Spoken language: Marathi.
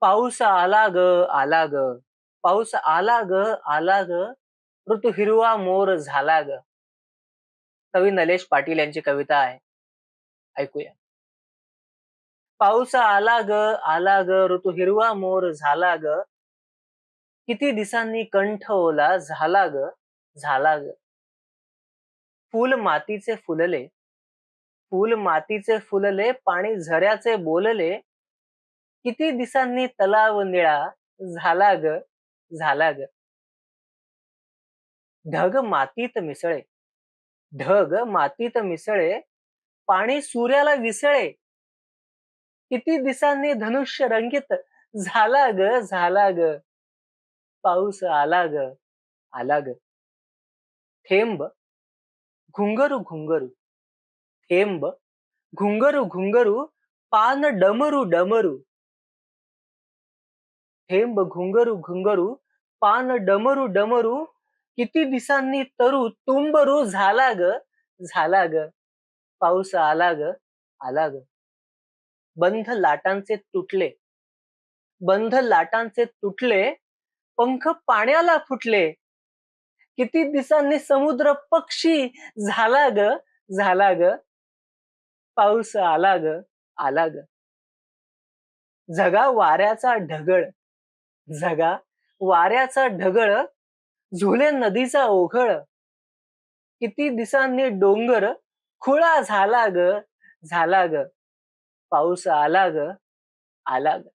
पाऊस आला ग, आला ग. पाऊस आला ग, आला ग. ऋतू हिरवा मोर झाला ग. कवी नलेश पाटील यांची कविता आहे. ऐकूया. पाऊस आला ग, आला ग. ऋतू हिरवा मोर झाला ग. किती दिसांनी कंठ ओला झाला ग, झाला ग. फूल मातीचे फुलले, फूल मातीचे फुलले, पाणी झऱ्याचे बोलले. किती दिसांनी तलाव निळा झाला ग, झाला ग. ढग मातीत मिसळे, ढग मातीत मिसळे, पाणी सूर्याला विसळे. किती दिसांनी धनुष्य रंगीत झाला ग, झाला ग. पाऊस आला ग, आला ग. थेंब घुंगरू घुंगरू, थेंब घुंगरू घुंगरू, पान डमरू डमरू. थेंब घुंगरू घुंगरू, पान डमरू डमरू. किती दिसांनी तरू तुंबरू झाला ग, झाला ग. पाऊस आला ग, आला ग. बंध लाटांचे तुटले, बंध लाटांचे तुटले, पंख पाण्याला फुटले. किती दिसांनी समुद्र पक्षी झाला ग, झाला ग. पाऊस आला ग, आला ग. झगा वाऱ्याचा ढगळ, झगा वाऱ्याचा ढगळ, झुले नदीचा ओघळ. किती दिसांनी डोंगर खुळा झाला ग, झाला ग. पाऊस आला ग, आला ग.